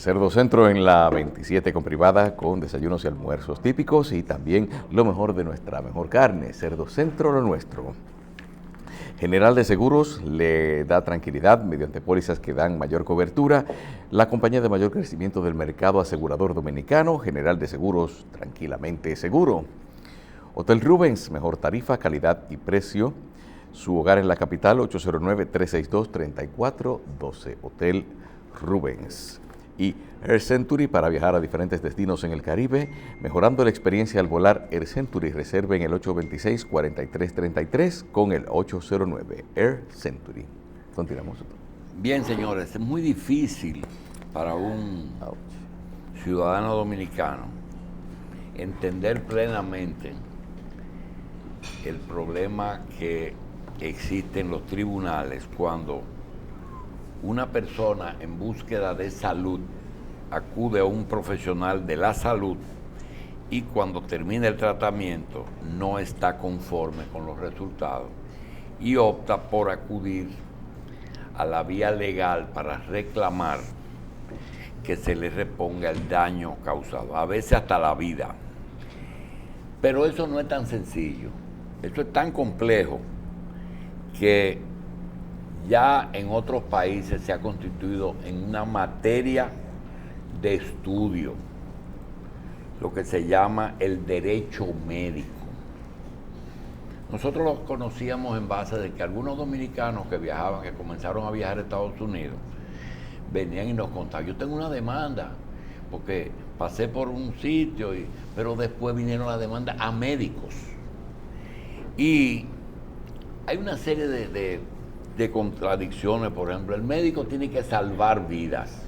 Cerdo Centro en la 27 con privada, con desayunos y almuerzos típicos y también lo mejor de nuestra mejor carne. Cerdo Centro, lo nuestro. General de Seguros le da tranquilidad mediante pólizas que dan mayor cobertura. La compañía de mayor crecimiento del mercado asegurador dominicano, General de Seguros, tranquilamente seguro. Hotel Rubens, mejor tarifa, calidad y precio. Su hogar en la capital, 809-362-3412. Hotel Rubens. Y Air Century para viajar a diferentes destinos en el Caribe, mejorando la experiencia al volar. Air Century, reserve en el 826-4333 con el 809 Air Century. Continuamos. Bien, señores, es muy difícil para un ciudadano dominicano entender plenamente el problema que existe en los tribunales cuando una persona en búsqueda de salud acude a un profesional de la salud y cuando termina el tratamiento no está conforme con los resultados y opta por acudir a la vía legal para reclamar que se le reponga el daño causado, a veces hasta la vida. Pero eso no es tan sencillo, eso es tan complejo que ya en otros países se ha constituido en una materia de estudio, lo que se llama el derecho médico. Nosotros lo conocíamos en base de que algunos dominicanos que viajaban, que comenzaron a viajar a Estados Unidos, venían y nos contaban, yo tengo una demanda, porque pasé por un sitio, pero después vinieron las demandas a médicos. Y hay una serie de contradicciones. Por ejemplo, el médico tiene que salvar vidas.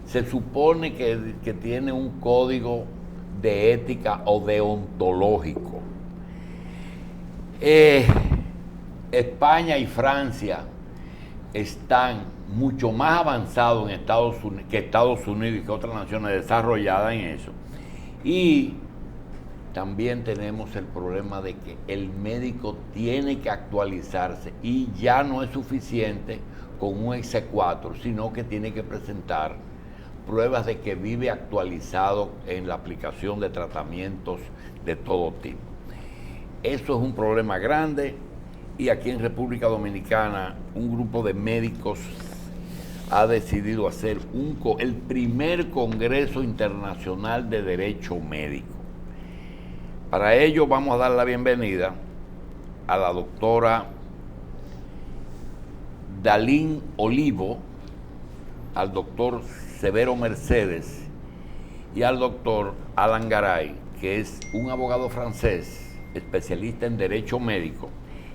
Se supone que tiene un código de ética o deontológico. España y Francia están mucho más avanzados que Estados Unidos y que otras naciones desarrolladas en eso. Y también tenemos el problema de que el médico tiene que actualizarse y ya no es suficiente con un exequatur, sino que tiene que presentar pruebas de que vive actualizado en la aplicación de tratamientos de todo tipo. Eso es un problema grande y aquí en República Dominicana un grupo de médicos ha decidido hacer el primer Congreso Internacional de Derecho Médico. Para ello vamos a dar la bienvenida a la doctora Dalín Olivo, al doctor Severo Mercedes y al doctor Alan Garay, que es un abogado francés, especialista en derecho médico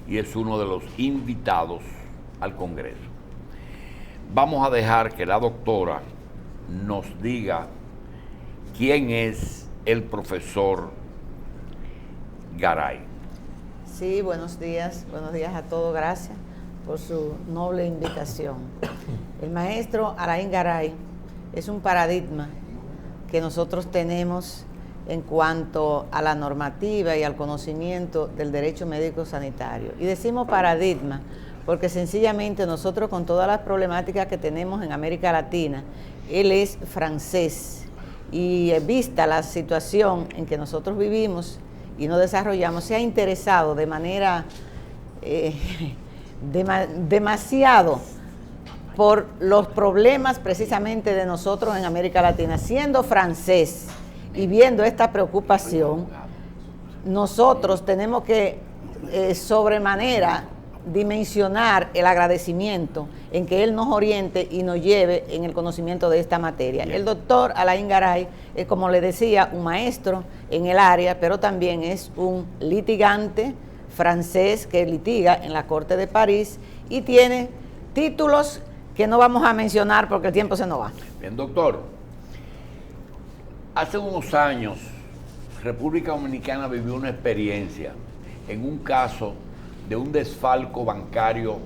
y es uno de los invitados al Congreso. Vamos a dejar que la doctora nos diga quién es el profesor Garay. Sí, buenos días a todos, gracias por su noble invitación. El maestro Alain Garay es un paradigma que nosotros tenemos en cuanto a la normativa y al conocimiento del derecho médico sanitario. Y decimos paradigma porque sencillamente nosotros, con todas las problemáticas que tenemos en América Latina, él es francés y vista la situación en que nosotros vivimos y nos desarrollamos, se ha interesado de manera demasiado por los problemas precisamente de nosotros en América Latina. Siendo francés y viendo esta preocupación, nosotros tenemos que sobremanera dimensionar el agradecimiento en que él nos oriente y nos lleve en el conocimiento de esta materia. El doctor Alain Garay es, como le decía, un maestro en el área, pero también es un litigante francés que litiga en la Corte de París y tiene títulos que no vamos a mencionar porque el tiempo se nos va. Bien, doctor. Hace unos años, República Dominicana vivió una experiencia en un caso de un desfalco bancario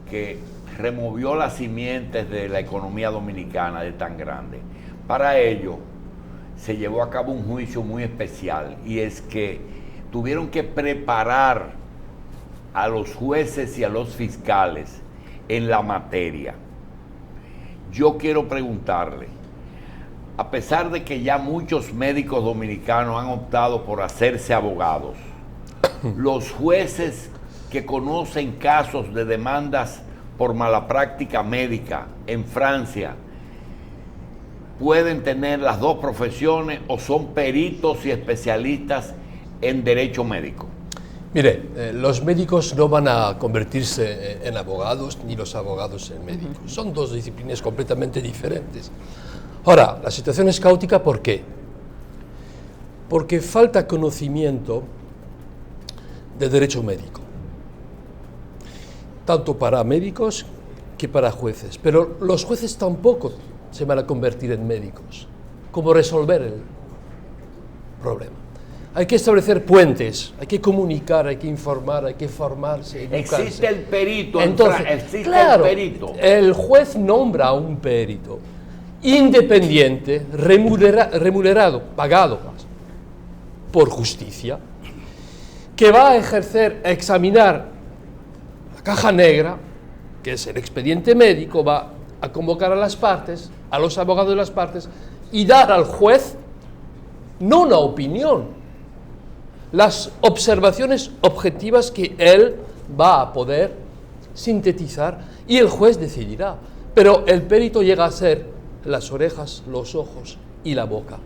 que removió las simientes de la economía dominicana de tan grande. Para ello, se llevó a cabo un juicio muy especial y es que tuvieron que preparar a los jueces y a los fiscales en la materia. yo quiero preguntarle, a pesar de que ya muchos médicos dominicanos han optado por hacerse abogados, los jueces que conocen casos de demandas por mala práctica médica en Francia, ¿pueden tener las dos profesiones o son peritos y especialistas en derecho médico? Mire, los médicos no van a convertirse en abogados, ni los abogados en médicos. Son dos disciplinas completamente diferentes. Ahora, la situación es caótica, ¿por qué? Porque falta conocimiento de derecho médico, tanto para médicos que para jueces. Pero los jueces tampoco se van a convertir en médicos. ¿Cómo resolver el problema? Hay que establecer puentes, hay que comunicar, hay que informar, hay que formarse, educarse. Existe el perito, entonces, existe claro, el perito. El juez nombra a un perito independiente, remunerado, pagado por justicia, que va a ejercer, a examinar la caja negra, que es el expediente médico, va a convocar a las partes, a los abogados de las partes, y dar al juez no una opinión, las observaciones objetivas que él va a poder sintetizar y el juez decidirá. Pero el perito llega a ser las orejas, los ojos y la boca,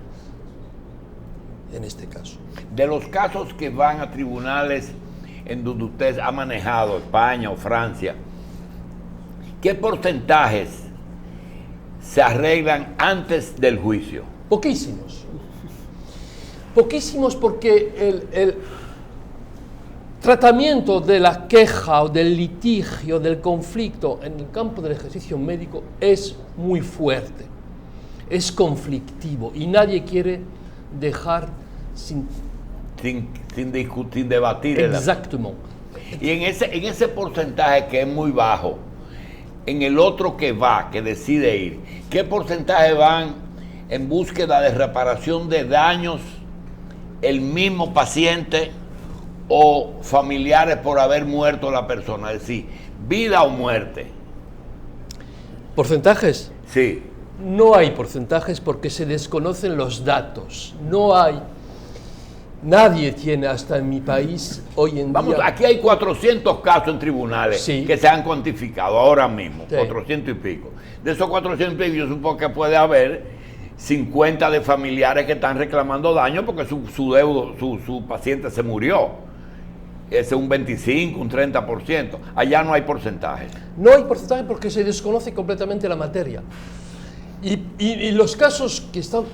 en este caso. De los casos que van a tribunales en donde usted ha manejado, España o Francia, ¿qué porcentajes se arreglan antes del juicio? Poquísimos. Poquísimos porque el tratamiento de la queja o del litigio, del conflicto en el campo del ejercicio médico es muy fuerte, es conflictivo y nadie quiere dejar sin discutir, debatir. Exactamente. Y en ese porcentaje que es muy bajo, en el otro que decide ir, ¿qué porcentaje van en búsqueda de reparación de daños el mismo paciente o familiares por haber muerto la persona? Es decir, vida o muerte. ¿Porcentajes? Sí. No hay porcentajes porque se desconocen los datos. No hay. Nadie tiene, hasta en mi país, hoy en Vamos, día... aquí hay 400 casos en tribunales Sí. que se han cuantificado ahora mismo, Sí. 400 y pico. De esos 400 y pico, yo supongo que puede haber 50 de familiares que están reclamando daño porque su paciente se murió. Ese es un 25, un 30%. Allá no hay porcentaje. No hay porcentaje porque se desconoce completamente la materia. Y los casos que están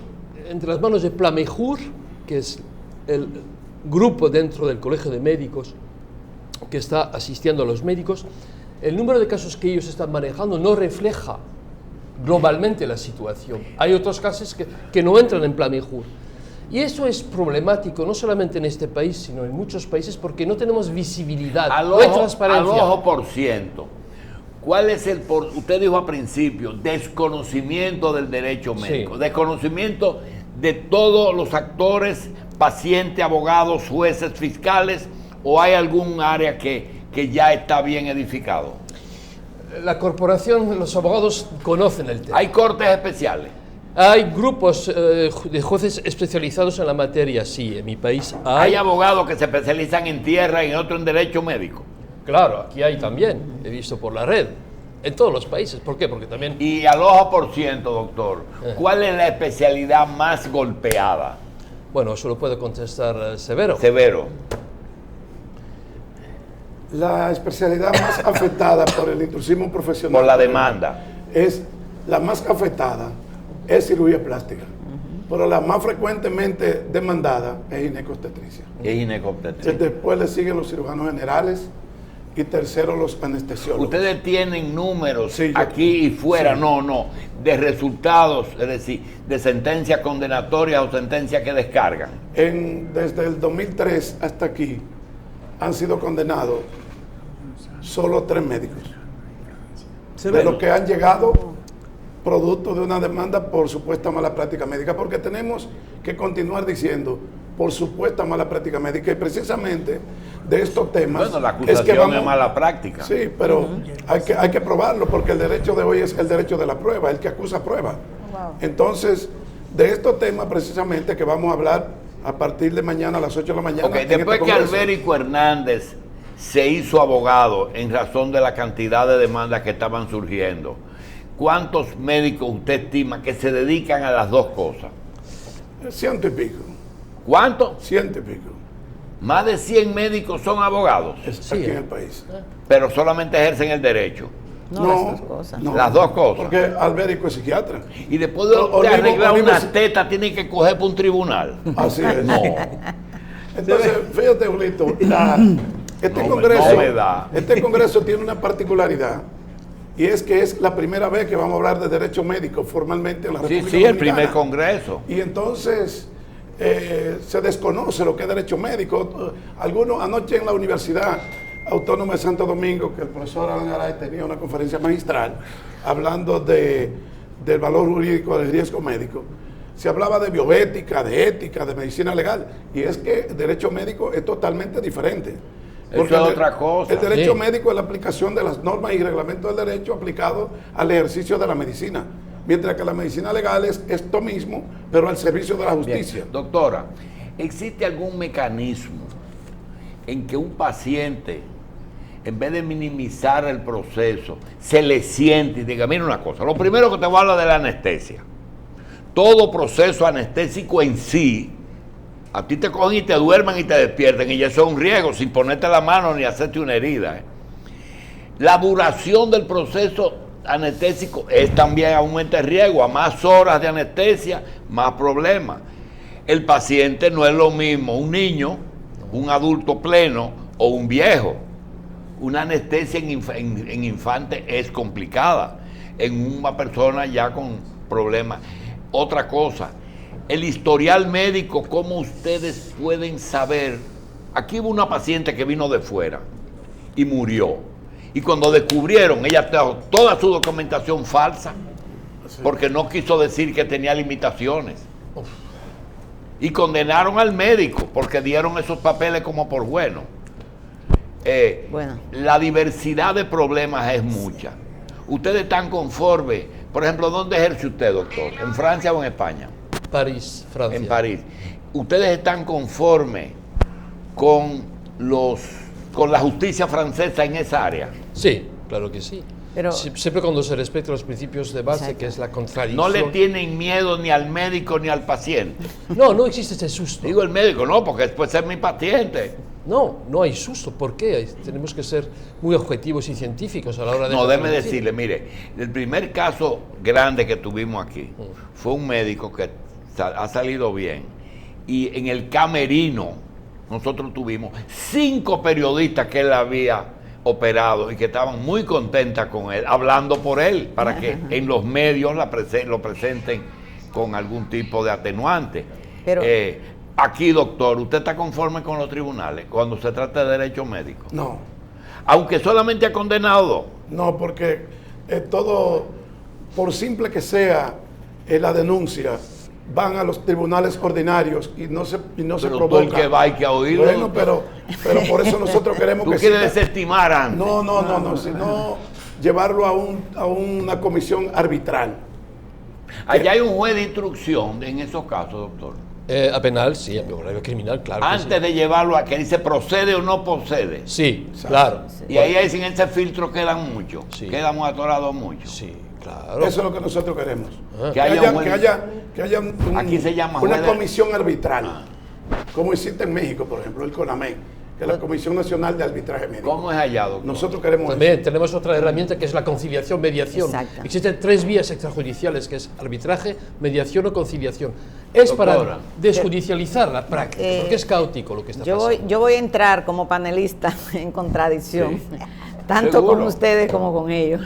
entre las manos de Plamejur, que es el grupo dentro del Colegio de Médicos que está asistiendo a los médicos, el número de casos que ellos están manejando no refleja globalmente la situación. Hay otros casos que no entran en Plamejur. Y eso es problemático, no solamente en este país, sino en muchos países, porque no tenemos visibilidad, no hay transparencia. Al ojo por ciento. ¿Cuál es usted dijo al principio, desconocimiento del derecho médico, Sí. desconocimiento de todos los actores, pacientes, abogados, jueces, fiscales, o hay algún área que ya está bien edificado? La corporación, los abogados conocen el tema. ¿Hay cortes especiales? Hay grupos de jueces especializados en la materia, sí, en mi país ¿Hay abogados que se especializan en tierra y en otro en derecho médico? Claro, aquí hay también, he visto por la red, en todos los países. ¿Por qué? Porque también... Y al ojo por ciento, doctor, ¿cuál es la especialidad más golpeada? Bueno, eso lo puede contestar Severo. Severo. La especialidad más afectada por el intrusismo profesional, Por la demanda. es la más afectada es cirugía plástica, pero la más frecuentemente demandada es ginecobstetricia. Es ginecobstetricia. Después le siguen los cirujanos generales y tercero los anestesiólogos. Ustedes tienen números Sí, aquí y fuera, sí. no, de resultados, es decir, de sentencias condenatorias o sentencias que descargan. Desde el 2003 hasta aquí han sido condenados solo 3 médicos. De los que han llegado producto de una demanda por supuesta mala práctica médica, porque tenemos que continuar diciendo por supuesta mala práctica médica, y precisamente de estos temas Bueno, la acusación es mala práctica. Sí, pero hay que probarlo, porque el derecho de hoy es el derecho de la prueba, el que acusa prueba. Wow. Entonces, de estos temas precisamente que vamos a hablar a partir de mañana a las 8 de la mañana. Ok, en después este que Congreso. Albérico Hernández se hizo abogado en razón de la cantidad de demandas que estaban surgiendo, ¿cuántos médicos usted estima que se dedican a las dos cosas? 100 y pico. ¿Cuántos? 100 y pico. Más de 100 médicos son abogados, Es aquí en el país. pero solamente ejercen el derecho. No, las dos cosas. no. Las dos cosas. Porque Albérico es psiquiatra. Y después de arreglar una teta, tiene que coger por un tribunal. Así es. No. Entonces, fíjate, Julito, este Congreso tiene una particularidad, y es que es la primera vez que vamos a hablar de derecho médico formalmente en la Sí, República sí, el Dominicana. primer congreso. Y entonces se desconoce lo que es derecho médico. Algunos, anoche en la Universidad Autónoma de Santo Domingo, que el profesor Alan Garay tenía una conferencia magistral hablando del valor jurídico del riesgo médico, se hablaba de bioética, de ética, de medicina legal, y es que el derecho médico es totalmente diferente. Eso es otra cosa. El derecho Sí. médico es la aplicación de las normas y reglamentos del derecho aplicado al ejercicio de la medicina, mientras que la medicina legal es esto mismo, pero al servicio de la justicia. Bien. Doctora, ¿existe algún mecanismo en que un paciente, en vez de minimizar el proceso, se le siente y diga, mira una cosa, lo primero que te voy a hablar de la anestesia? Todo proceso anestésico en sí, a ti te cogen y te duermen y te despierten, y eso es un riesgo, sin ponerte la mano ni hacerte una herida. La duración del proceso anestésico es también aumenta el riesgo. A más horas de anestesia, más problemas. El paciente no es lo mismo un niño, un adulto pleno o un viejo. Una anestesia en infante es complicada, en una persona ya con problemas. Otra cosa, el historial médico, ¿cómo ustedes pueden saber? Aquí hubo una paciente que vino de fuera y murió. Y cuando descubrieron, ella trajo toda su documentación falsa, porque no quiso decir que tenía limitaciones. Y condenaron al médico porque dieron esos papeles como por bueno. Bueno. La diversidad de problemas es mucha. Ustedes están conformes. Por ejemplo, ¿dónde ejerce usted, doctor? ¿En Francia o en España? París, Francia. En París. ¿Ustedes están conformes con la justicia francesa en esa área? Sí, claro que sí. Pero- Siempre cuando se respetan los principios de base, Exacto. que es la contradicción. No le tienen miedo ni al médico ni al paciente. No existe ese susto. Digo el médico, no, porque después es mi paciente. No hay susto. ¿Por qué? Tenemos que ser muy objetivos y científicos a la hora de... No, déjeme decirle, mire, el primer caso grande que tuvimos aquí fue un médico que ha salido bien, y en el camerino nosotros tuvimos 5 periodistas que él había operado y que estaban muy contentas con él, hablando por él, para que en los medios lo presenten con algún tipo de atenuante. Pero- Aquí, doctor, ¿usted está conforme con los tribunales cuando se trata de derecho médico? No, Aunque solamente ha condenado. no, porque todo, por simple que sea la denuncia, van a los tribunales ordinarios y no se Pero tú provoca. el que va hay que oírlo. Bueno, pero por eso nosotros queremos Tú que quieres siga- desestimar antes. No, sino llevarlo a una comisión arbitral. Allá hay un juez de instrucción en esos casos, doctor. A penal, sí, a horario criminal, claro que Antes de llevarlo a que dice procede o no procede. sí. Sí, claro. Y ahí sin ese filtro quedan muchos. Sí. Quedamos atorados muchos. Sí, claro. Eso es lo que nosotros queremos. Ah. Que haya un juez- que haya Aquí se llama una juez de- comisión arbitral, como existe en México, por ejemplo, el CONAME, que es la Comisión Nacional de Arbitraje Médico. ¿Cómo es allá, doctor? Nosotros queremos También tenemos otra herramienta que es la conciliación, mediación. Exacto. Existen 3 vías extrajudiciales, que es arbitraje, mediación o conciliación. Es Doctora. para desjudicializar la práctica, porque es caótico lo que está pasando. Yo voy a entrar como panelista en contradicción, tanto Seguro. con ustedes como con ellos.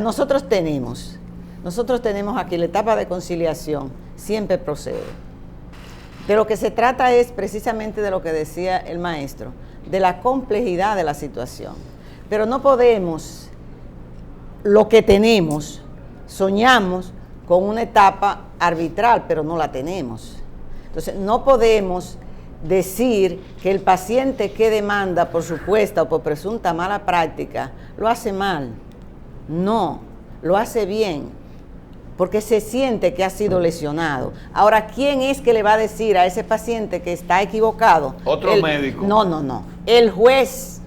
Nosotros tenemos aquí la etapa de conciliación, siempre procede. De lo que se trata es precisamente de lo que decía el maestro, de la complejidad de la situación. Pero no podemos, lo que tenemos, soñamos con una etapa arbitral, pero no la tenemos. Entonces, no podemos decir que el paciente que demanda por supuesta o por presunta mala práctica lo hace mal. No, lo hace bien, porque se siente que ha sido lesionado. Ahora, ¿quién es que le va a decir a ese paciente que está equivocado? Otro médico. No. El juez,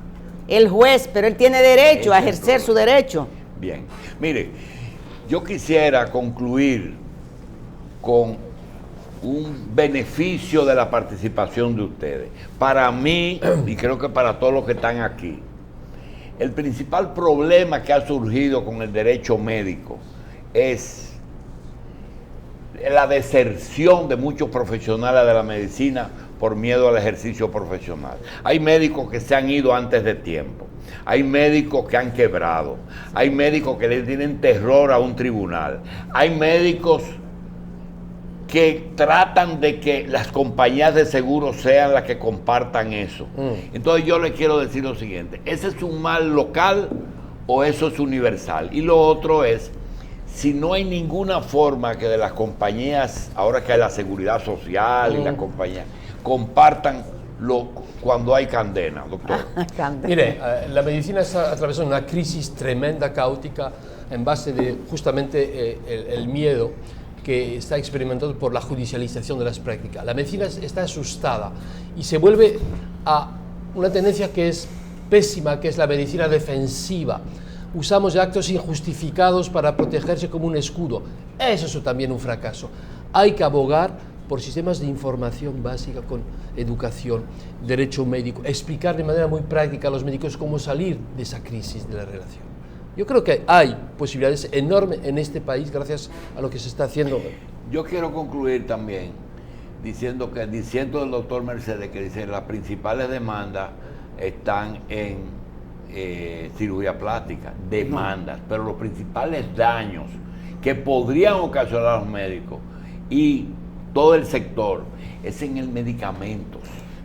pero él tiene derecho a ejercer su derecho. Bien, mire, yo quisiera concluir con un beneficio de la participación de ustedes. Para mí, y creo que para todos los que están aquí, el principal problema que ha surgido con el derecho médico es la deserción de muchos profesionales de la medicina por miedo al ejercicio profesional. Hay médicos que se han ido antes de tiempo, hay médicos que han quebrado, hay médicos que le tienen terror a un tribunal, hay médicos que tratan de que las compañías de seguros sean las que compartan eso. Entonces yo le quiero decir lo siguiente: ¿ese es un mal local o eso es universal? Y lo otro es, si no hay ninguna forma que de las compañías, ahora que hay la seguridad social y la compañía, compartan cuando hay condena, doctor. Mire, la medicina está atravesando una crisis tremenda, caótica, en base de justamente el miedo que está experimentado por la judicialización de las prácticas. La medicina está asustada y se vuelve a una tendencia que es pésima, que es la medicina defensiva. Usamos ya actos injustificados para protegerse como un escudo. Eso es también un fracaso. Hay que abogar por sistemas de información básica con educación, derecho médico, explicar de manera muy práctica a los médicos cómo salir de esa crisis de la relación. Yo creo que hay posibilidades enormes en este país gracias a lo que se está haciendo. Yo quiero concluir también diciendo el doctor Mercedes que dice las principales demandas están en cirugía plástica, demandas, pero los principales daños que podrían ocasionar a los médicos y todo el sector es en el medicamento.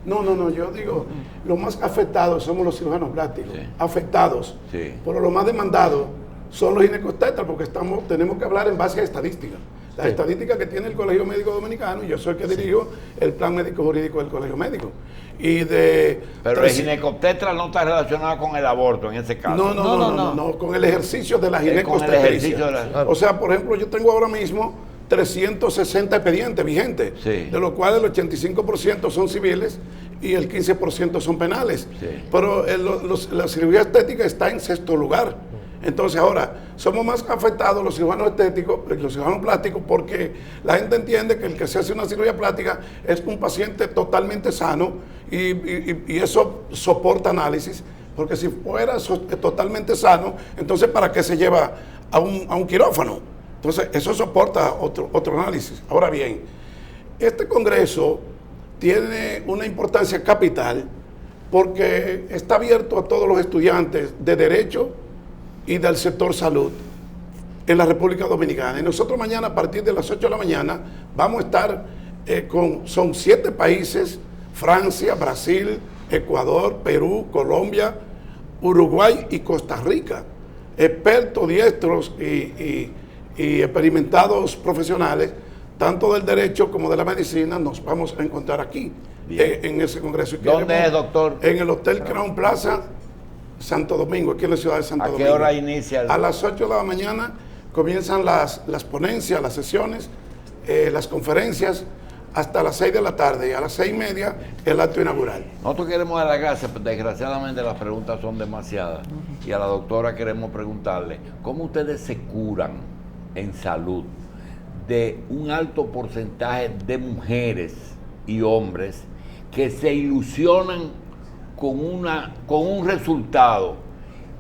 No, yo digo, los más afectados somos los cirujanos plásticos, sí. Afectados, Sí. Pero los más demandados son los ginecobstetras, porque tenemos que hablar en base a estadísticas. Las estadísticas que tiene el Colegio Médico Dominicano, y yo soy el que dirijo el plan médico jurídico del Colegio Médico. Pero el ginecobstetra no está relacionado con el aborto en ese caso. No, con el ejercicio de la ginecobstetricia. O sea, por ejemplo, yo tengo ahora mismo 360 expedientes vigentes, sí. De los cuales el 85% son civiles y el 15% son penales. Sí. Pero la cirugía estética está en sexto lugar. Entonces ahora, somos más afectados los cirujanos estéticos, los cirujanos plásticos, porque la gente entiende que el que se hace una cirugía plástica es un paciente totalmente sano y eso soporta análisis, porque si fuera totalmente sano, entonces ¿para qué se lleva a un quirófano? Entonces, eso soporta otro análisis. Ahora bien, este Congreso tiene una importancia capital porque está abierto a todos los estudiantes de Derecho y del sector salud en la República Dominicana. Y nosotros mañana, a partir de las 8 de la mañana, vamos a estar son 7 países: Francia, Brasil, Ecuador, Perú, Colombia, Uruguay y Costa Rica. Expertos, diestros y experimentados profesionales, tanto del derecho como de la medicina, nos vamos a encontrar aquí, en ese congreso. ¿Dónde es, doctor? En el Hotel Crown Plaza, Santo Domingo, aquí en la ciudad de Santo Domingo. ¿A qué hora inicia? A las 8 de la mañana comienzan las ponencias, las sesiones, las conferencias, hasta las 6 de la tarde, y a las 6:30 el acto inaugural. Nosotros queremos dar las gracias, pero desgraciadamente las preguntas son demasiadas, y a la doctora queremos preguntarle, ¿cómo ustedes se curan en salud de un alto porcentaje de mujeres y hombres que se ilusionan con un resultado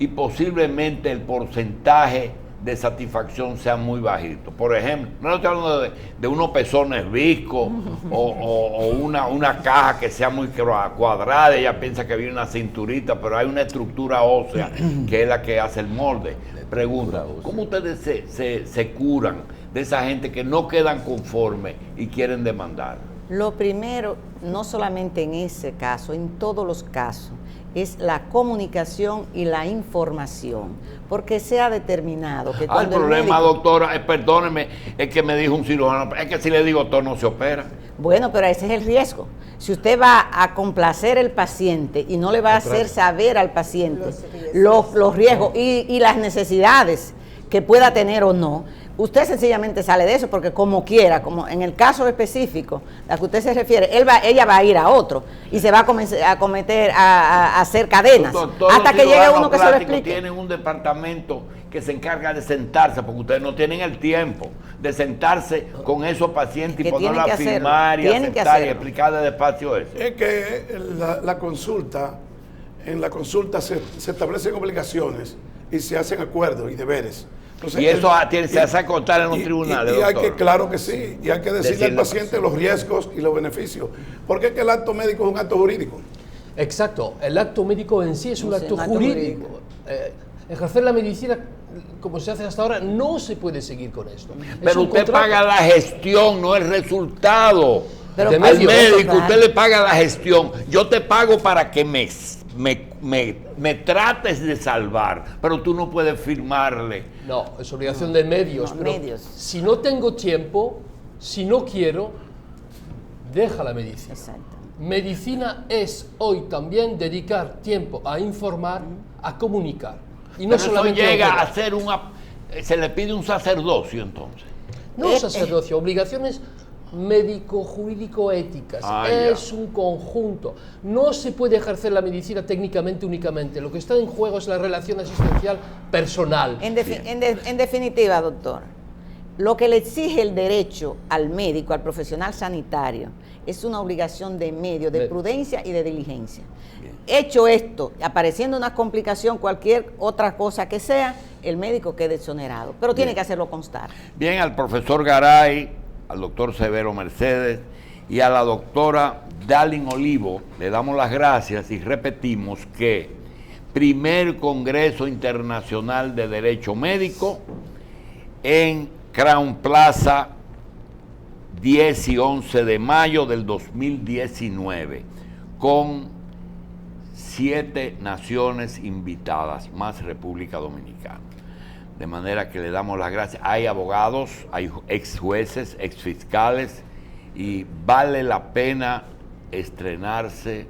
y posiblemente el porcentaje de satisfacción sea muy bajito? Por ejemplo, no estoy hablando de unos pezones viscos o una caja que sea muy cuadrada, ella piensa que viene una cinturita, pero hay una estructura ósea que es la que hace el molde. Pregunta, ¿cómo ustedes se curan de esa gente que no quedan conformes y quieren demandar? Lo primero, no solamente en ese caso, en todos los casos, es la comunicación y la información, porque se ha determinado que El cuando problema, médico, doctora, perdóneme, es que me dijo un cirujano, es que si le digo doctor no se opera. bueno, pero ese es el riesgo. Si usted va a complacer al paciente y no le va a hacer saber al paciente los riesgos y las necesidades que pueda tener o no, usted sencillamente sale de eso, porque como quiera, como en el caso específico a que usted se refiere, ella va a ir a otro y se va a hacer cadenas hasta que llegue uno que se lo explique. Tienen un departamento que se encarga de sentarse, porque ustedes no tienen el tiempo de sentarse con esos pacientes y ponerlos a firmar y a sentar y explicarle despacio eso. Es que la consulta, en la consulta se establecen obligaciones y se hacen acuerdos y deberes. Entonces, y eso se hace a contar en los tribunales, y hay doctor. claro que sí, y hay que decirle al paciente los riesgos y los beneficios, porque es que el acto médico es un acto jurídico. Exacto, el acto médico en sí es un acto jurídico. Ejercer la medicina como se hace hasta ahora no se puede seguir con esto. Pero usted paga la gestión, no el resultado. Pero al médico usted le paga la gestión. Yo te pago para que me trates de salvar, pero tú no puedes firmarle. No, es obligación de medios. No, pero medios. si no tengo tiempo, si no quiero, deja la medicina. Exacto. Medicina es hoy también dedicar tiempo a informar, a comunicar. Y no pero solamente eso llega operar. a ser se le pide un sacerdocio entonces. No sacerdocio, obligaciones médico-jurídico-éticas. Es un conjunto. No se puede ejercer la medicina técnicamente únicamente. Lo que está en juego es la relación asistencial personal. En definitiva, doctor, lo que le exige el derecho al médico, al profesional sanitario, es una obligación de medio, de prudencia y de diligencia. Bien. Hecho esto, apareciendo una complicación, cualquier otra cosa que sea, el médico queda exonerado, pero tiene que hacerlo constar. Bien, al profesor Garay, al doctor Severo Mercedes y a la doctora Dalin Olivo le damos las gracias y repetimos que primer Congreso Internacional de Derecho Médico en Crown Plaza, 10 y 11 de mayo del 2019, con 7 naciones invitadas, más República Dominicana. De manera que le damos las gracias. Hay abogados, hay ex jueces, ex fiscales, y vale la pena estrenarse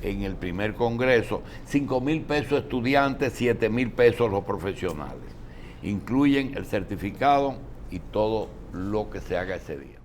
en el primer congreso. 5,000 pesos estudiantes, 7,000 pesos los profesionales. Incluyen el certificado y todo lo que se haga ese día.